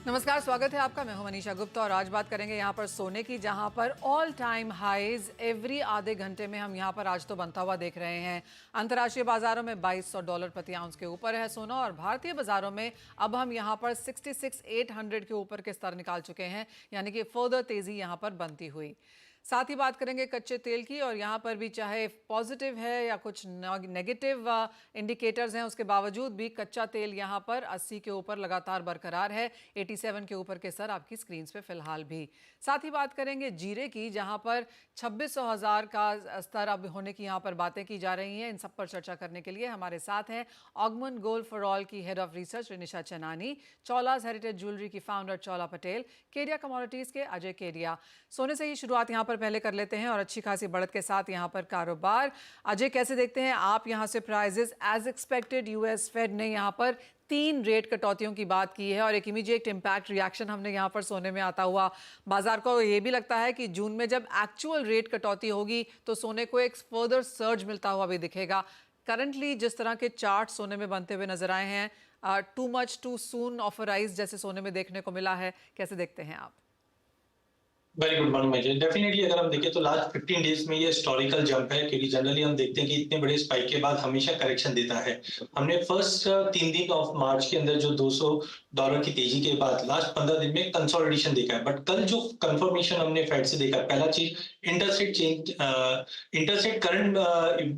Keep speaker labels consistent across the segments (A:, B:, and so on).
A: नमस्कार, स्वागत है आपका। मैं हूं मनीषा गुप्ता और आज बात करेंगे यहां पर सोने की, जहां पर ऑल टाइम हाईज एवरी आधे घंटे में हम यहां पर आज तो बनता हुआ देख रहे हैं। अंतर्राष्ट्रीय बाजारों में $2200 प्रति आउंस के ऊपर है सोना और भारतीय बाजारों में अब हम यहां पर 66,800 के ऊपर के स्तर निकाल चुके हैं, यानी कि फर्दर तेजी यहां पर बनती हुई। साथ ही बात करेंगे कच्चे तेल की और यहाँ पर भी चाहे पॉजिटिव है या कुछ नेगेटिव इंडिकेटर्स हैं, उसके बावजूद भी कच्चा तेल यहाँ पर 80 के ऊपर लगातार बरकरार है। 87 के ऊपर के स्तर आपकी स्क्रीन पे फिलहाल भी। साथ ही बात करेंगे जीरे की, जहाँ पर 2600,000 का स्तर अब होने की यहाँ पर बातें की जा रही हैं। इन सब पर चर्चा करने के लिए हमारे साथ हैं ऑगमन गोल्ड फॉर ऑल की head of research Rinisha Chanani, Chaula's heritage jewellery की फाउंडर चौला पटेल, केडिया कमोडिटीज के अजय केडिया। सोने से ही शुरुआत यहाँ पर पहले कर लेते हैं और अच्छी खासी बढ़त के साथ यहाँ पर कारोबार। अजय, कैसे देखते हैं आप यहाँ से prices? As expected US Fed ने यहाँ पर 3 रेट कटौतियों की बात की है और एक इमीडिएट इम्पैक्ट रिएक्शन हमने यहाँ पर सोने में आता हुआ बाजार को ये भी लगता है कि जून में जब एक्चुअल रेट कटौती होगी तो सोने को एक फर्दर सर्ज मिलता हुआ भी दिखेगा। करंटली जिस तरह के चार्ट सोने में बनते हुए नजर आए हैं, टू मच टू सून ऑफराइज जैसे सोने में देखने को मिला है, कैसे देखते हैं आप?
B: Very good morning major. Definitely अगर हम देखें तो लास्ट 15 डेज में ये हिस्टोरिकल जंप है, क्योंकि जनरली हम देखते हैं कि इतने बड़े स्पाइक के बाद हमेशा करेक्शन देता है। हमने फर्स्ट 3 दिन ऑफ मार्च के अंदर जो $200 की तेजी के बाद लास्ट 15 दिन में कंसोलिडेशन देखा है, बट कल जो कंफर्मेशन हमने फेड से देखा, पहला चीज इंटरसेट करंट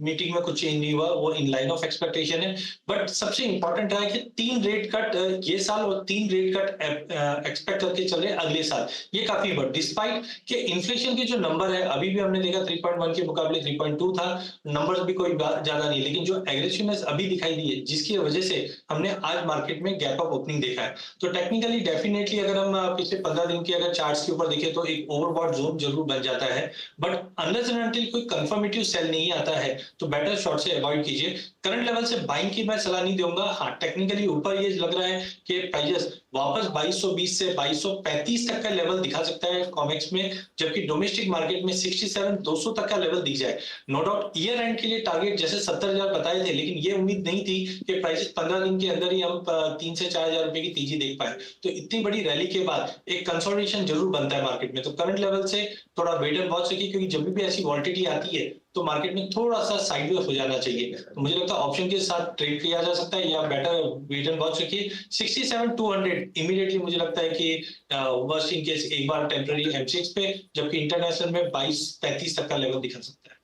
B: मीटिंग में कुछ चेंज नहीं हुआ, वो इन लाइन ऑफ एक्सपेक्टेशन है। बट सबसे इंपॉर्टेंट है कि 3 रेट कट ये साल और 3 रेट कट एक्सपेक्ट करके चल रहे अगले साल। ये काफी बड़ा, डिस्पाइट कि इन्फ्लेशन के जो नंबर है अभी भी हमने देखा 3.1 के मुकाबले 3.2 था, नंबर्स भी कोई ज्यादा नहीं, लेकिन जो एग्रेसिवनेस अभी दिखाई दी है जिसकी वजह से हमने आज मार्केट में गैप अप ओपनिंग देखा है। तो टेक्निकली डेफिनेटली अगर हम पिछले 15 दिन के अगर चार्ट्स के ऊपर देखें तो एक ओवरबॉट जोन जरूर बन जाता है, बट अनलेस एंड अनटिल कोई कंफर्मेटिव सेल नहीं आता है तो बेटर शॉर्ट से अवॉइड कीजिए। करंट लेवल से बाइंग की मैं सलाह नहीं दूंगा। हाँ, टेक्निकली ऊपर ये लग रहा है कि प्राइसेस वापस 2220 से 2235 तक का लेवल दिखा सकता है कॉमेक्स में, जबकि डोमेस्टिक मार्केट में 67,200 तक का लेवल दिख जाए। नो डाउट ईयर एंड के लिए टारगेट जैसे 70,000 बताए थे, लेकिन ये उम्मीद नहीं थी कि प्राइसेस 15 दिन के अंदर ही हम 3 से 4,000 रुपए की तेजी देख पाए। तो इतनी बड़ी रैली के बाद एक कंसोलिडेशन जरूर बनता है मार्केट में। तो करंट लेवल से थोड़ा वेट एंड वॉच रखिए, क्योंकि जब भी ऐसी वॉलिटिलिटी आती है तो मार्केट में थोड़ा सा साइडवेज हो जाना चाहिए। तो मुझे लगता है ऑप्शन के साथ ट्रेड किया जा सकता है या बेटर वेट एंड वॉच रखिए। 67,200 इमीडिएटली मुझे लगता है कि वर्स्ट इन केस एक बार टेम्पररी M6 पे, जबकि इंटरनेशनल में 22-35 तक का लेवल दिखा सकता है।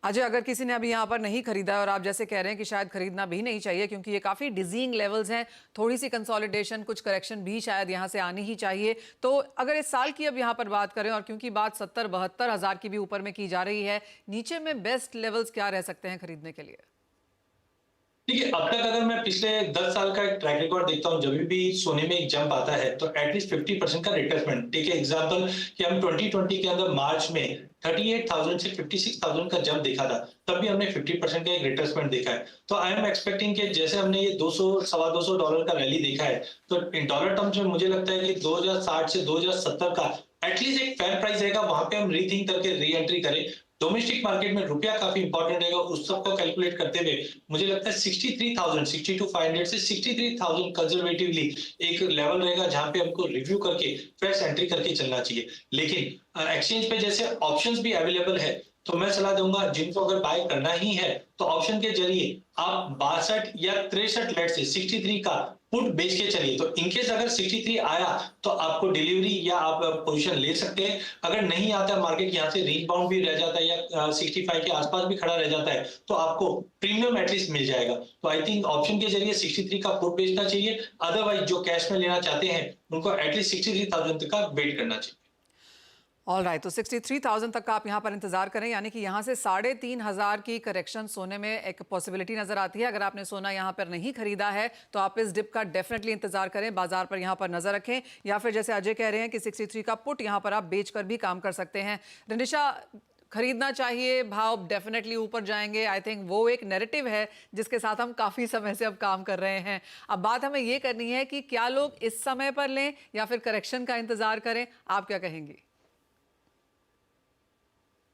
A: अजय, अगर किसी ने अभी यहाँ पर नहीं खरीदा और आप जैसे कह रहे हैं कि शायद खरीदना भी नहीं चाहिए क्योंकि ये काफी डिजीइंग लेवल्स हैं, थोड़ी सी कंसोलिडेशन, कुछ करेक्शन भी शायद यहाँ से आनी ही चाहिए, तो अगर इस साल की अब यहाँ पर बात करें और क्योंकि बात 70-72 हजार की भी ऊपर में की जा रही है, नीचे में बेस्ट लेवल्स क्या रह सकते हैं खरीदने के लिए?
B: देखिए, अब तक अगर मैं पिछले 10 साल का एक ट्रैक रिकॉर्ड देखता हूं, जब भी सोने में एक जंप आता है तो एटलीस्ट 50% का रिट्रेसमेंट। ठीक है, एग्जांपल कि हम 2020 के अंदर मार्च में 38,000 से 56,000 का जंप देखा था, तब भी हमने 50% का एक रिट्रेसमेंट देखा है। तो आई एम एक्सपेक्टिंग कि जैसे हमने ये 200 $250 का रैली देखा है, तो इन डॉलर टर्म्स में मुझे लगता है कि 2060 से 2070 का एटलीस्ट एक फेयर प्राइस रहेगा, वहां पे हम रीथिंक करके री एंट्री करें। डोमेस्टिक मार्केट में रुपया काफी इंपॉर्टेंट रहेगा, उस सब को कैलकुलेट करते हुए मुझे लगता है 63,000 62,500 से 63,000 कंजर्वेटिवली एक लेवल रहेगा जहां पे हमको रिव्यू करके फ्रेश एंट्री करके चलना चाहिए। लेकिन एक्सचेंज पे जैसे ऑप्शंस भी अवेलेबल है, तो मैं सलाह दूंगा जिनको अगर बाय करना ही है तो ऑप्शन के जरिए आप 62 या 63 लेट से 63 का पुट बेच के चलिए। तो इनकेस अगर 63 आया तो आपको डिलीवरी या आप पोजीशन ले सकते हैं। अगर नहीं आता मार्केट यहाँ से रेंज बाउंड भी रह जाता है या 65 के आसपास भी खड़ा रह जाता है, तो आपको प्रीमियम एटलीस्ट मिल जाएगा। तो आई थिंक ऑप्शन के जरिए 63 का पुट बेचना चाहिए। अदरवाइज जो कैश में लेना चाहते हैं उनको एटलीस्ट 63,000 तक का वेट करना चाहिए।
A: ऑल राइट, तो 63,000 तक का आप यहाँ पर इंतजार करें, यानी कि यहाँ से 3,500 की करेक्शन सोने में एक पॉसिबिलिटी नजर आती है। अगर आपने सोना यहाँ पर नहीं खरीदा है तो आप इस डिप का डेफिनेटली इंतजार करें, बाजार पर यहाँ पर नजर रखें, या फिर जैसे अजय कह रहे हैं कि 63 का पुट यहाँ पर आप बेचकर भी काम कर सकते हैं। रिनिशा, खरीदना चाहिए, भाव डेफिनेटली ऊपर जाएंगे, आई थिंक वो एक नैरेटिव है जिसके साथ हम काफी समय से अब काम कर रहे हैं। अब बात हमें ये करनी है कि क्या लोग इस समय पर लें या फिर करेक्शन का इंतजार करें, आप क्या कहेंगे?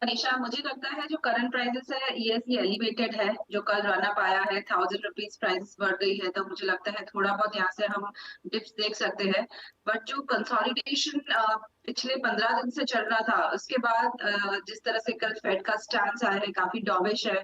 C: मनीषा, मुझे लगता है जो करंट प्राइसेस है ये एलिवेटेड है। जो कल रन अप आया है 1000 रुपीज प्राइसेस बढ़ गई है, तो मुझे लगता है थोड़ा बहुत यहाँ से हम डिप्स देख सकते हैं। बट जो कंसोलिडेशन पिछले 15 दिन से चल रहा था, उसके बाद जिस तरह से कल फेड का स्टैंस आया है काफी डॉविश है।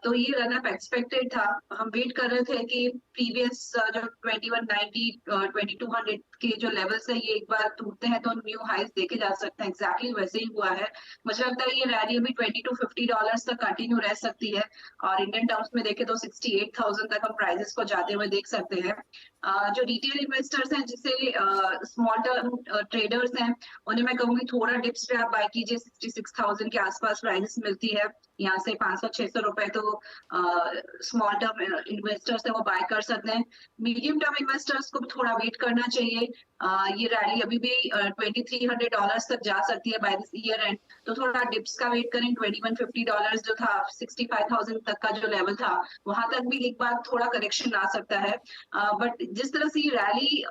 C: तो ये रन अप एक्सपेक्टेड था। हम वेट कर रहे थे कि प्रीवियस जो 2190 2200 के जो लेवल्स है ये एक बार टूटते हैं तो न्यू हाइज देखे जा सकते हैं। एग्जैक्टली वैसे ही हुआ है। मुझे लगता है ये रैली अभी $20 to $50 तक कंटिन्यू रह सकती है, और इंडियन टर्म्स में देखें तो 68,000 तक हम प्राइसेस को जाते हुए देख सकते हैं। जो रिटेल इन्वेस्टर्स हैं, जिसे स्मॉल टर्म ट्रेडर्स हैं, उन्हें मैं कहूंगी थोड़ा डिप्स पे आप बाय कीजिए। 66,000 के आसपास प्राइसेस मिलती है। यहाँ से 500-600 रुपए तो स्मॉल टर्म इन्वेस्टर्स है वो बाय कर सकते हैं। मीडियम टर्म इन्वेस्टर्स को भी थोड़ा वेट करना चाहिए। ये रैली अभी भी $2,300 तक जा सकती है बाय दिस ईयर एंड। तो थोड़ा डिप्स का वेट करें। $2150 जो था, 65,000 तक का जो लेवल था, वहां तक भी एक बार थोड़ा करेक्शन आ सकता है। बट जिस तरह से ये रैली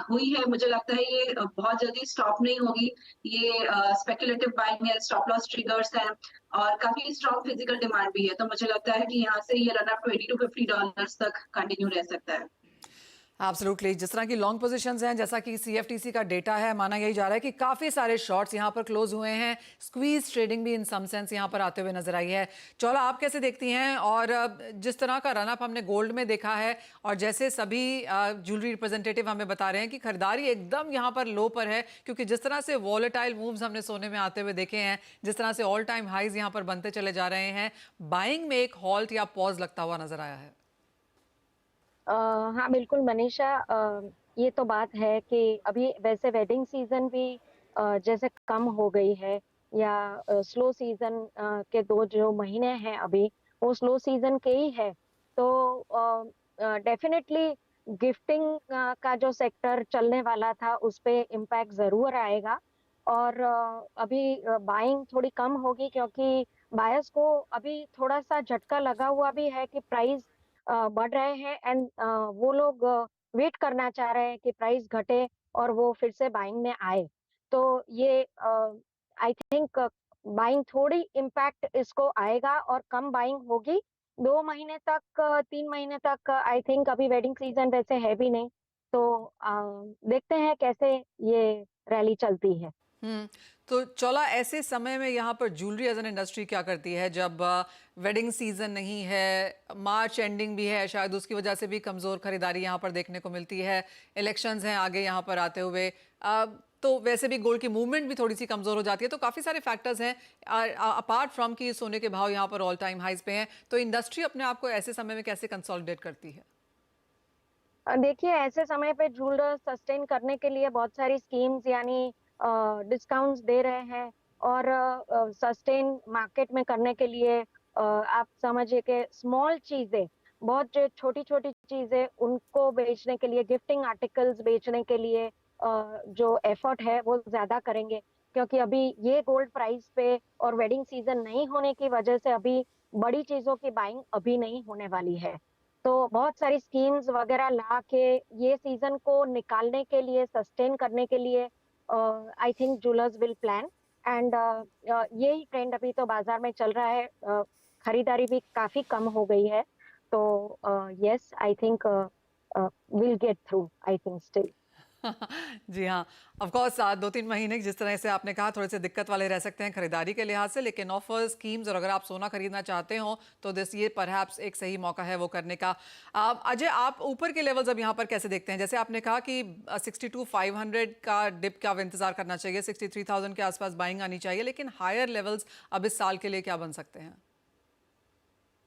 C: हुई है, मुझे लगता है ये बहुत जल्दी स्टॉप नहीं होगी। ये स्पेकुलेटिव बाइंग है, स्टॉप लॉस ट्रिगर्स हैं, और काफी स्ट्रॉन्ग फिजिकल डिमांड भी है। तो मुझे लगता है कि यहाँ से ये रन अप $20 to $50 तक कंटिन्यू रह सकता है।
A: एब्सोल्युटली। जिस तरह की लॉन्ग पोजीशंस हैं, जैसा कि सीएफटीसी का डेटा है, माना यही जा रहा है कि काफ़ी सारे शॉर्ट्स यहाँ पर क्लोज हुए हैं। स्क्वीज ट्रेडिंग भी इन सम सेंस यहाँ पर आते हुए नजर आई है। चौला, आप कैसे देखती हैं? और जिस तरह का रनअप हमने गोल्ड में देखा है, और जैसे सभी ज्वेलरी रिप्रेजेंटेटिव हमें बता रहे हैं कि खरीदारी एकदम यहाँ पर लो पर है, क्योंकि जिस तरह से वॉलेटाइल मूव्स हमने सोने में आते हुए देखे हैं, जिस तरह से ऑल टाइम हाइज यहाँ पर बनते चले जा रहे हैं, बाइंग में एक हॉल्ट या पॉज लगता हुआ नजर आया है।
D: हाँ बिल्कुल मनीषा, ये तो बात है कि अभी वैसे वेडिंग सीजन भी जैसे कम हो गई है, या स्लो सीजन के 2 जो महीने हैं अभी, वो स्लो सीजन के ही है। तो डेफिनेटली गिफ्टिंग का जो सेक्टर चलने वाला था उस पे इम्पैक्ट जरूर आएगा। और अभी बाइंग थोड़ी कम होगी, क्योंकि बायर्स को अभी थोड़ा सा झटका लगा हुआ भी है कि प्राइस बढ़ रहे हैं, एंड वो लोग वेट करना चाह रहे हैं कि प्राइस घटे और वो फिर से बाइंग में आए। तो ये आई थिंक बाइंग थोड़ी इम्पैक्ट इसको आएगा और कम बाइंग होगी 2 महीने तक, 3 महीने तक। आई थिंक अभी वेडिंग सीजन वैसे है भी नहीं, तो देखते हैं कैसे ये रैली चलती है।
A: तो चौला, ऐसे समय में यहाँ पर ज्वेलरी एज एन इंडस्ट्री क्या करती है, जब वेडिंग सीजन नहीं है, मार्च एंडिंग भी है, शायद उसकी वजह से भी कमजोर खरीदारी यहाँ पर देखने को मिलती है, इलेक्शंस हैं आगे यहाँ पर आते हुए, तो वैसे भी गोल्ड की मूवमेंट भी थोड़ी सी कमजोर हो जाती है। तो काफी सारे फैक्टर्स हैं अपार्ट फ्रॉम कि सोने के भाव यहाँ पर ऑल टाइम हाइज पे हैं। तो इंडस्ट्री अपने आप को ऐसे समय में कैसे कंसोलिडेट करती है?
D: देखिए, ऐसे समय पे ज्वेलर सस्टेन करने के लिए बहुत सारी स्कीम्स यानी डिस्काउंट्स दे रहे हैं, और सस्टेन मार्केट में करने के लिए आप समझिए कि स्मॉल चीजें, बहुत जो छोटी छोटी चीजें, उनको बेचने के लिए, गिफ्टिंग आर्टिकल्स बेचने के लिए जो एफर्ट है वो ज्यादा करेंगे। क्योंकि अभी ये गोल्ड प्राइस पे और वेडिंग सीजन नहीं होने की वजह से अभी बड़ी चीजों की बाइंग अभी नहीं होने वाली है। तो बहुत सारी स्कीम्स वगैरह ला के ये सीजन को निकालने के लिए, सस्टेन करने के लिए I think jewellers will plan. And यही ट्रेंड अभी तो बाजार में चल रहा है। खरीदारी भी काफी कम हो गई है। तो yes, I think will get through, I think still.
A: जी हाँ, ऑफ कोर्स 2-3 महीने जिस तरह से आपने कहा थोड़े से दिक्कत वाले रह सकते हैं खरीदारी के लिहाज से, लेकिन ऑफर्स, स्कीम्स, और अगर आप सोना खरीदना चाहते हो तो ये परहैप्स एक सही मौका है वो करने का। अजय, आप ऊपर के लेवल्स अब यहाँ पर कैसे देखते हैं? जैसे आपने कहा कि 62,500 का डिप का अब इंतजार करना चाहिए, 63,000 के आसपास बाइंग आनी चाहिए, लेकिन हायर लेवल्स अब इस साल के लिए क्या बन सकते हैं?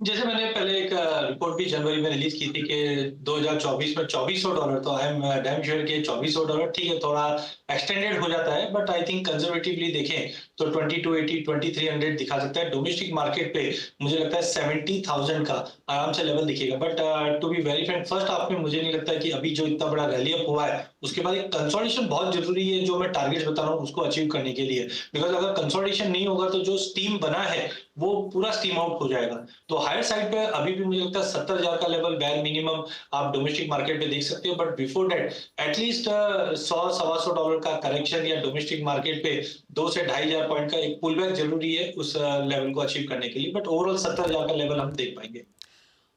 B: जैसे मैंने पहले एक रिपोर्ट भी जनवरी में रिलीज की थी कि 2024 में $2,400, तो आई एम डैम श्योर कि $2,400 ठीक है, थोड़ा एक्सटेंडेड हो जाता है, बट आई थिंक कंजर्वेटिवली देखें तो 2280 2300 दिखा सकता है। डोमेस्टिक मार्केट पे मुझे लगता है 70,000 का आराम से लेवल दिखेगा। But to be very frank, first half में मुझे नहीं लगता कि अभी जो इतना बड़ा रैली अप हुआ है उसके बाद एक कंसोलिडेशन बहुत जरूरी है, जो मैं टारगेट्स बता रहा हूँ उसको अचीव करने के लिए। बिकॉज अगर कंसोलिडेशन नहीं होगा तो जो स्टीम बना है वो पूरा स्टीम आउट हो जाएगा। तो हायर साइड पे अभी भी मुझे लगता है 70,000 का लेवल बैर मिनिमम आप डोमेस्टिक मार्केट पे देख सकते हो। बट बिफोर दैट एटलीस्ट $100-125 का करेक्शन या डोमेस्टिक मार्केट पे 2 से 2,500 पॉइंट का एक पुल बैक जरूरी है उस लेवल को अचीव करने के लिए, बट ओवरऑल 70,000 का लेवल हम देख पाएंगे।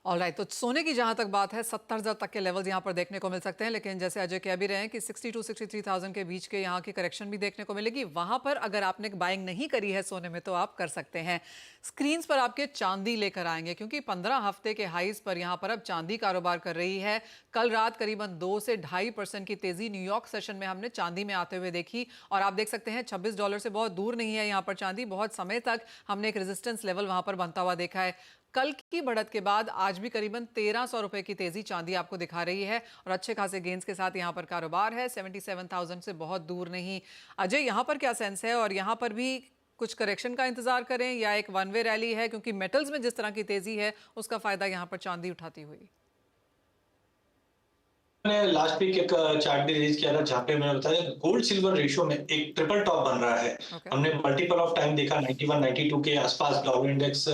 A: ऑलराइट, तो सोने की जहां तक बात है 70,000 तक के लेवल्स यहां पर देखने को मिल सकते हैं, लेकिन जैसे अजय कह भी रहे हैं कि 62 63,000 के बीच के यहां की करेक्शन भी देखने को मिलेगी। वहां पर अगर आपने बाइंग नहीं करी है सोने में तो आप कर सकते हैं। स्क्रीन पर आपके चांदी लेकर आएंगे क्योंकि 15 हफ्ते के हाईज पर यहां पर अब चांदी कारोबार कर रही है। कल रात करीबन 2 से 2.5% की तेजी न्यूयॉर्क सेशन में हमने चांदी में आते हुए देखी और आप देख सकते हैं $26 से बहुत दूर नहीं है यहां पर चांदी। बहुत समय तक हमने एक रेजिस्टेंस लेवल वहां पर बनता हुआ देखा है। कल की बढ़त के बाद आज भी करीबन 1300 रुपए की तेजी चांदी आपको दिखा रही है और अच्छे खासे गेंस के साथ यहां पर कारोबार है। 77,000 से बहुत दूर नहीं। अजय, यहां पर क्या सेंस है और यहां पर भी कुछ करेक्शन का इंतजार करें या एक वन वे रैली है, क्योंकि मेटल्स में जिस तरह की तेजी है उसका फायदा यहां पर चांदी उठाती हुई?
B: मैंने लास्ट वीक एक चार्ट भी रिलीज किया था जहां पे मैंने बताया गोल्ड सिल्वर रेशियो में एक ट्रिपल टॉप बन रहा है। हमने मल्टीपल ऑफ टाइम देखा 91 92 के आसपास dollar index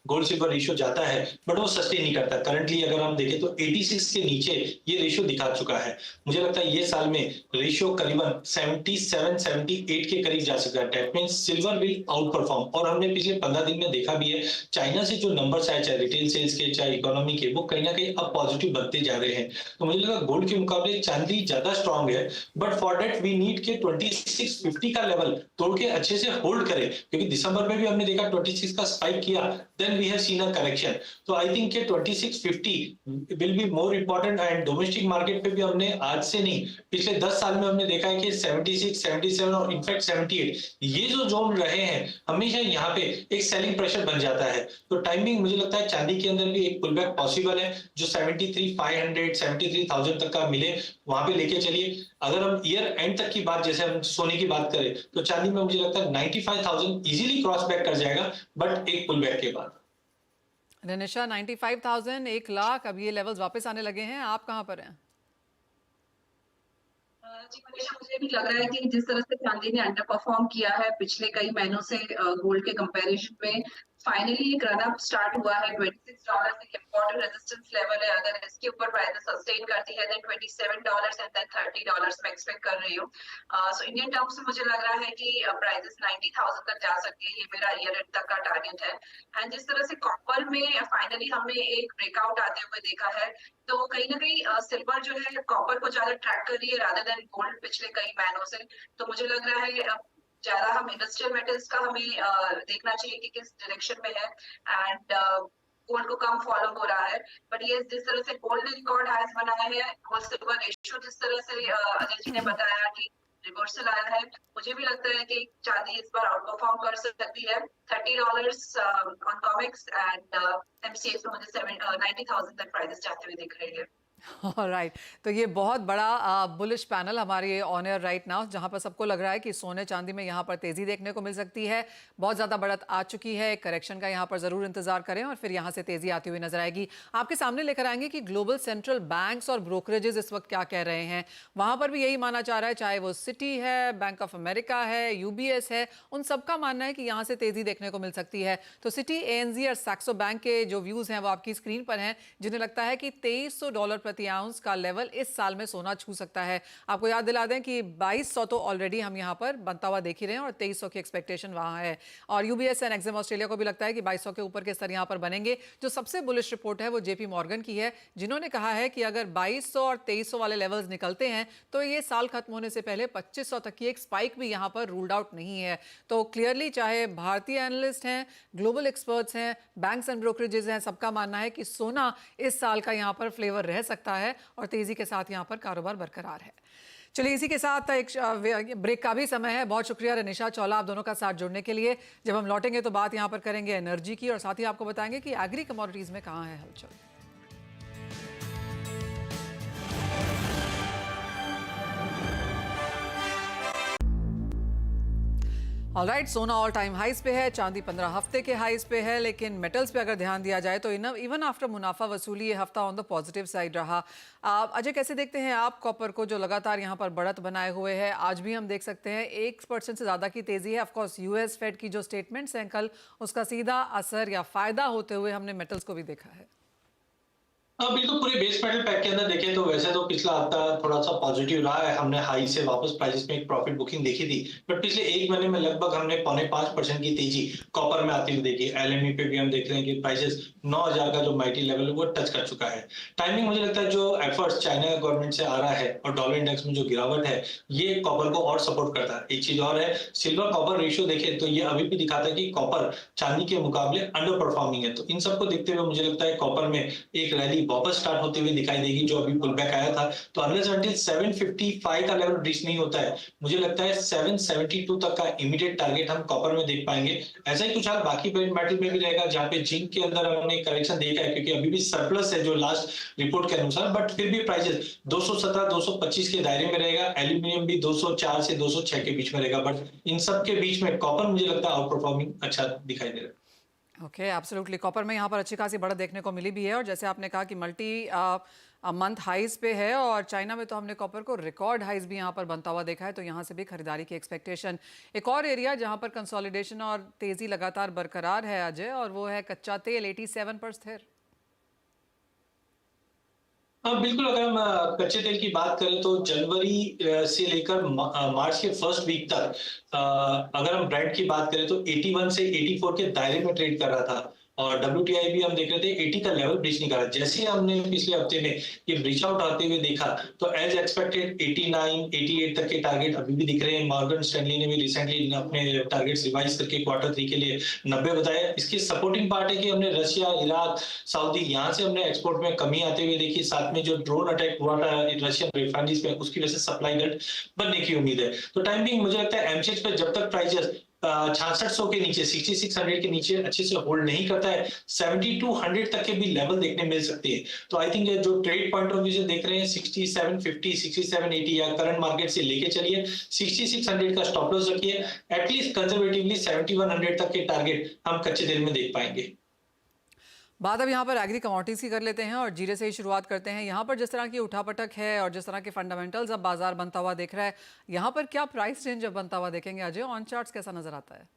B: gold silver ratio जाता है, बट वो सस्टेन नहीं करता। करंटली अगर हम देखें तो 86 के नीचे ये रेशियो दिखा चुका है। मुझे लगता है ये साल में रेशियो करीबन 77 78 के करीब जा सकता है। That means silver will out perform. और हमने पिछले 15 दिन में देखा भी है चाइना से जो नंबर्स आए, चाहे रिटेल सेल्स के चाहे इकोनॉमी के, वो कहीं ना कहीं अब पॉजिटिव बनते जा रहे हैं। तो मुझे लगा गोल्ड के मुकाबले चांदी ज्यादा स्ट्रांग है, but for that we need के 2650 का लेवल तोड़ के अच्छे से होल्ड करें, क्योंकि दिसंबर में भी हमने देखा 26 का स्पाइक किया, then we have seen a correction. तो आई थिंक के 2650 will be more important. And domestic market पे भी हमने आज से नहीं पिछले 10 साल में हमने देखा है कि 76 77 और इनफैक्ट 78 ये जो जोन रहे हैं हमेशा यहाँ पे एक सेलिंग प्रेशर बन जाता है। तो टाइमिंग मुझे लगता है चांदी के अंदर भी एक पुल बैक पॉसिबल है, जो 73,500 73,000 तक का मिले वहां पे लेके चलिए। अगर हम ईयर एंड तक की बात, जैसे हम सोने की बात करें, तो चांदी में मुझे लगता है 95,000 इजीली क्रॉस बैक कर जाएगा, बट एक पुल बैक के बाद।
A: रनिशा, 95,000 1 लाख, अब ये लेवल्स वापस आने लगे हैं। आप कहां पर हैं?
C: जी मनीषा, मुझे भी लग रहा है कि जिस तरह से चांदी ने अंडर परफॉर्म किया है पिछले कई महीनों से गोल्ड के कंपैरिजन में, फाइनली एक रन अप स्टार्ट हुआ है। $26 एक इंपॉर्टेंट रेजिस्टेंस लेवल है। अगर इसके ऊपर प्राइसेस सस्टेन करती है देन $27 एंड देन $30 मैं एक्सपेक्ट कर रही हूँ। सो इंडियन टर्म्स में मुझे लग रहा है कि प्राइसेस 90,000 तक जा सकती है। ये मेरा ईयर एंड तक का टारगेट है। एंड जिस तरह से कॉपर में फाइनली हमने एक ब्रेकआउट आते हुए देखा है, तो कहीं ना कहीं सिल्वर जो है कॉपर को ज्यादा ट्रैक कर रही है रादर देन गोल्ड पिछले कई महीनों से। तो मुझे लग रहा है ज्यादा हम इंडस्ट्रियल मेटल्स का हमें देखना चाहिए कि किस डायरेक्शन में है, एंड गोल्ड को कम फॉलो हो रहा है। बट ये जिस तरह से गोल्ड ने रिकॉर्ड हाईज बनाया है, गोल्ड सिल्वर रेशियो जिस तरह से अजय जी ने बताया कि रिवर्सल आया है, मुझे भी लगता है कि चांदी इस बार आउट परफॉर्म कर सकती है। $30 ऑन कॉमिक्स एंड एमसीएक्स में मुझे 90,000 तक प्राइसेस जाते हुए दिख रही है।
A: राइट, तो ये बहुत बड़ा बुलिश पैनल हमारे ऑन एयर राइट नाउ, जहां पर सबको लग रहा है कि सोने चांदी में यहां पर तेजी देखने को मिल सकती है। बहुत ज्यादा बढ़त आ चुकी है, करेक्शन का यहां पर जरूर इंतजार करें और फिर यहां से तेजी आती हुई नजर आएगी। आपके सामने लेकर आएंगे कि ग्लोबल सेंट्रल बैंक्स और ब्रोकरेजेस इस वक्त क्या कह रहे हैं। वहां पर भी यही माना जा रहा है, चाहे वो सिटी है, बैंक ऑफ अमेरिका है, यूबीएस है, उन सबका मानना है कि यहां से तेजी देखने को मिल सकती है। तो सिटी, एएनजी और सैक्सो बैंक के जो व्यूज हैं वो आपकी स्क्रीन पर हैं, जिन्हें लगता है कि $2300 प्रति आउंस का लेवल इस साल में सोना छू सकता है। आपको याद दिला दें कि 2200 तो ऑलरेडी हम यहां पर बनता हुआ देख ही रहे हैं और 2300 की एक्सपेक्टेशन वहां है। और यूबीएस एंड एक्सिम ऑस्ट्रेलिया को भी लगता है कि 2200 के ऊपर के स्तर यहां पर बनेंगे। जो सबसे बुलिश रिपोर्ट है वो जेपी मॉर्गन की है, जिन्होंने कहा है कि अगर 2200 और 2300 वाले लेवल्स निकलते हैं तो ये साल खत्म होने से पहले 2500 तक की एक स्पाइक भी यहां पर रूल्ड आउट नहीं है। तो क्लियरली चाहे भारतीय एनालिस्ट हैं, ग्लोबल एक्सपर्ट्स हैं, बैंक्स एंड ब्रोकरेजेस हैं, सबका मानना है कि सोना इस साल का यहां पर फ्लेवर रह सकता है और तेजी के साथ यहां पर कारोबार बरकरार है। चलिए, इसी के साथ एक ब्रेक का भी समय है। बहुत शुक्रिया रनिशा, चौला, आप दोनों का साथ जुड़ने के लिए। जब हम लौटेंगे तो बात यहां पर करेंगे एनर्जी की और साथ ही आपको बताएंगे कि एग्री कमोडिटीज में कहां है हलचल। ऑलराइट, सोना ऑल टाइम हाइज पे है, चांदी 15 हफ्ते के हाइज पे है, लेकिन मेटल्स पे अगर ध्यान दिया जाए तो इवन आफ्टर मुनाफा वसूली ये हफ्ता ऑन द पॉजिटिव साइड रहा। अजय, कैसे देखते हैं आप कॉपर को, जो लगातार यहाँ पर बढ़त बनाए हुए है? आज भी हम देख सकते हैं 1% से ज़्यादा की तेज़ी है। ऑफकोर्स यूएस फेड की जो स्टेटमेंट्स हैं कल, उसका सीधा असर या फ़ायदा होते हुए हमने मेटल्स को भी देखा है।
B: बिल्कुल, पूरे बेस मेटल पैक के अंदर देखें तो वैसे वैसे तो पिछला हफ्ता थोड़ा सा पॉजिटिव रहा है, हमने हाई से वापस प्राइसेस में एक प्रॉफिट बुकिंग देखी थी, बट पिछले एक महीने में लगभग हमने 0.5% की तेजी कॉपर में आती हुई देखी। एलएमई पे भी हम देख रहे हैं कि प्राइसेस 9000 का जो माइटी लेवल है वो टच कर चुका है। टाइमिंग मुझे लगता है जो एफर्ट्स चाइना गवर्नमेंट से आ रहा है और डॉलर इंडेक्स में जो गिरावट है ये कॉपर को और सपोर्ट करता है। एक चीज और है, सिल्वर कॉपर रेशियो देखें तो ये अभी भी दिखाता है कि कॉपर चांदी के मुकाबले अंडर परफॉर्मिंग है। तो इन सबको देखते हुए मुझे लगता है कॉपर में एक रैली वापस स्टार्ट होती हुई दिखाई देगी, जो अभी पुल बैक आया था। तो अनलेस अंटिल 755 का लेवल रीच नहीं होता है, मुझे लगता है 772 तक का इमीडिएट टारगेट हम कॉपर में देख पाएंगे। ऐसा ही कुछ हाल बाकी मेटल में भी रहेगा, जहां पे जिंक के अंदर हमने करेक्शन देखा है क्योंकि अभी भी सरप्लस है जो लास्ट रिपोर्ट के अनुसार, बट फिर भी प्राइसेस 217 225 के दायरे में रहेगा। एल्यूमिनियम भी 204 से 206 के बीच में रहेगा, बट इन सब के बीच में कॉपर मुझे लगता है आउट परफॉर्मिंग अच्छा दिखाई दे रहा है।
A: Okay, absolutely. कॉपर में यहाँ पर अच्छी खासी बढ़त देखने को मिली भी है और जैसे आपने कहा कि मल्टी मंथ हाइज पे है और चाइना में तो हमने कॉपर को रिकॉर्ड हाइज भी यहाँ पर बनता हुआ देखा है, तो यहाँ से भी खरीदारी की एक्सपेक्टेशन। एक और एरिया जहाँ पर कंसोलिडेशन और तेजी लगातार बरकरार है अजय, और वो है कच्चा तेल 87 पर स्थिर।
B: हाँ बिल्कुल, अगर हम कच्चे तेल की बात करें तो जनवरी से लेकर मार्च के फर्स्ट वीक तक अगर हम ब्रेंट की बात करें तो 81 से 84 के दायरे में ट्रेड कर रहा था और WTI भी हम देख रहे थे 80 का लेवल ब्रीच नहीं कर रहा। जैसे ही हमने पिछले हफ्ते में ये ब्रीच आउट आते हुए देखा तो एज एक्सपेक्टेड 89 88 तक के टारगेट अभी भी दिख रहे हैं। मॉर्गन स्टैनली ने भी रिसेंटली अपने टारगेट्स रिवाइज करके Q3 के लिए 90 बताया। इसकी सपोर्टिंग पार्ट है कि हमने रशिया, इराक, सऊदी यहाँ से हमने एक्सपोर्ट में कमी आते हुए देखी। साथ में जो ड्रोन अटैक हुआ था रशियन रिफाइनरीज पे, उसकी वजह से सप्लाई गट बनने की उम्मीद है। तो टाइम बिंग मुझे लगता है एमसीएक्स पे जब तक प्राइसेस 6600 के नीचे 6600 के नीचे अच्छे से होल्ड नहीं करता है, 7200 तक के भी लेवल देखने मिल सकते हैं। तो आई थिंक जो ट्रेड पॉइंट ऑफ व्यू से देख रहे हैं 6750 6780 या करंट मार्केट से लेके चलिए 6600 का स्टॉप लॉस रखिए। एटलीस्ट कंजर्वेटिवली 7100 तक के टारगेट हम कच्चे तेल में देख पाएंगे।
A: बात अब यहाँ पर एग्री कमोडिटीज की कर लेते हैं और जीरे से ही शुरुआत करते हैं। यहाँ पर जिस तरह की उठापटक है और जिस तरह के फंडामेंटल्स अब बाजार बनता हुआ दिख रहा है, यहाँ पर क्या प्राइस रेंज अब बनता हुआ देखेंगे अजय? ऑन चार्ट्स कैसा नजर आता है?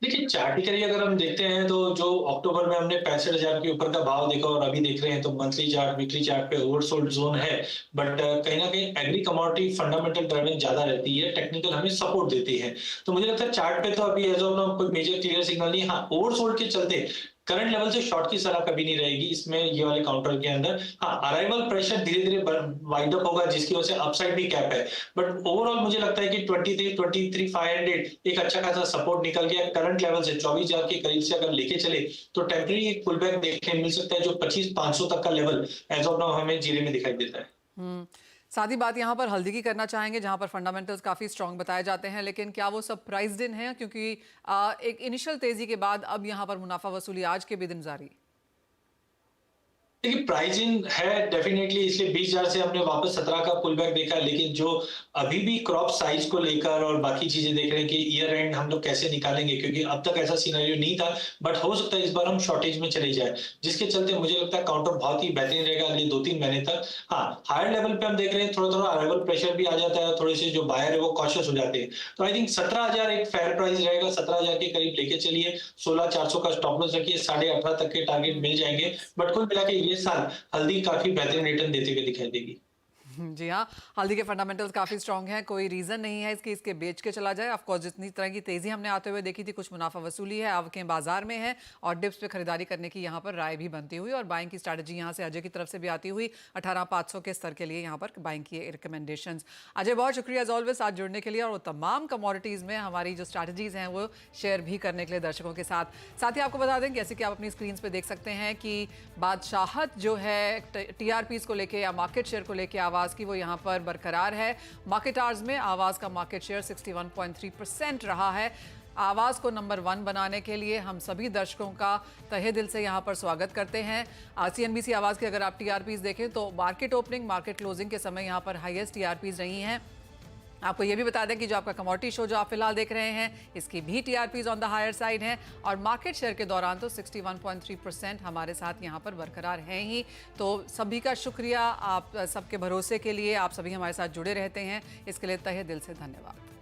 B: देखिए चार्टिकली अगर हम देखते हैं तो जो अक्टूबर में हमने 65,000 के ऊपर का भाव देखा और अभी देख रहे हैं तो मंथली चार्ट, वीकली चार्ट पे ओवरसोल्ड जोन है। बट कहीं ना कहीं एग्री कमोडिटी फंडामेंटल ड्राइविंग ज्यादा रहती है, टेक्निकल हमें सपोर्ट देती है। तो मुझे लगता है चार्ट पे तो अभी एज ऑफ नाउ कोई मेजर क्लियर सिग्नल नहीं। हाँ, ओवरसोल्ड के चलते करंट लेवल से शॉर्ट की सलाह कभी नहीं रहेगी इसमें, ये वाले काउंटर के अंदर। हाँ, अराइवल प्रेशर धीरे धीरे वाइड अप होगा जिसकी वजह से अपसाइड भी कैप है। बट ओवरऑल मुझे लगता है कि 23,500 एक अच्छा खासा सपोर्ट निकल गया करंट लेवल से। 24,000 के करीब से अगर लेके चले तो टेम्पररी एक पुल बैक देखने मिल सकता है, जो 25,500 तक का लेवल एज ऑफ नाउ हमें जीरे में दिखाई देता है।
A: साथ ही बात यहाँ पर हल्दी की करना चाहेंगे, जहाँ पर फंडामेंटल्स काफ़ी स्ट्रांग बताए जाते हैं, लेकिन क्या वो सब प्राइस्ड इन है? क्योंकि एक इनिशियल तेजी के बाद अब यहाँ पर मुनाफा वसूली आज के भी दिन जारी।
B: देखिए प्राइस इन है डेफिनेटली, इसलिए 20,000 से हमने वापस 17 का पुल बैक देखा। लेकिन जो अभी भी क्रॉप साइज को लेकर और बाकी चीजें देख रहे हैं कि ईयर एंड हम लोग कैसे निकालेंगे, क्योंकि अब तक ऐसा सिनेरियो नहीं था। बट हो सकता है इस बार हम शॉर्टेज में चले जाए, जिसके चलते मुझे लगता है काउंटर बहुत ही बेहतरीन रहेगा अगले 2-3 महीने तक। हाँ, हायर लेवल पे हम देख रहे हैं थोड़ा थोड़ा अराइवल प्रेशर भी आ जाता है, थोड़े से जो बायर है वो कॉशियस हो जाते हैं। तो आई थिंक 17,000 एक फेयर प्राइस रहेगा, 17,000 के करीब लेके चलिए। 16,400 का स्टॉप लॉस रखिए, 18.5 तक के टारगेट मिल जाएंगे। बट कुल मिला के ये साल हल्दी काफी बेहतरीन रिटर्न देते हुए दिखाई देगी।
A: जी हाँ, हल्दी के फंडामेंटल्स काफ़ी स्ट्रांग हैं, कोई रीज़न नहीं है इसके बेच के चला जाए। ऑफ कोर्स जितनी तरह की तेज़ी हमने आते हुए देखी थी, कुछ मुनाफा वसूली है, आवकें बाजार में है और डिप्स पे खरीदारी करने की यहाँ पर राय भी बनती हुई और बाइंग की स्ट्रैटेजी यहाँ से अजय की तरफ से भी आती हुई 18,500 के स्तर के लिए यहाँ पर बाइंग की रिकमेंडेशंस। अजय बहुत शुक्रिया एज ऑलवेज साथ जुड़ने के लिए और वो तमाम कमोडिटीज़ में हमारी जो स्ट्रैटेजीज़ हैं वो शेयर भी करने के लिए दर्शकों के साथ। साथ ही आपको बता दें जैसे कि आप अपनी स्क्रीन पर देख सकते हैं कि बादशाहत जो है TRPs को लेके या मार्केट शेयर को लेके आवाज़ की, वो यहाँ पर बरकरार है। मार्केट आवर्स में आवाज़ का मार्केट शेयर 61.3% रहा है। आवाज़ को नंबर 1 बनाने के लिए हम सभी दर्शकों का तहे दिल से यहाँ पर स्वागत करते हैं। CNBC आवाज़ के अगर आप TRPs देखें तो मार्केट ओपनिंग, मार्केट क्लोजिंग के समय यहाँ पर हाईएस्ट TRPs रही हैं। आपको ये भी बता दें कि जो आपका कमोडिटी शो जो आप फिलहाल देख रहे हैं, इसकी भी TRPs on the higher side हैं और मार्केट शेयर के दौरान तो 61.3% हमारे साथ यहाँ पर बरकरार हैं ही। तो सभी का शुक्रिया, आप सबके भरोसे के लिए, आप सभी हमारे साथ जुड़े रहते हैं, इसके लिए तहे दिल से धन्यवाद।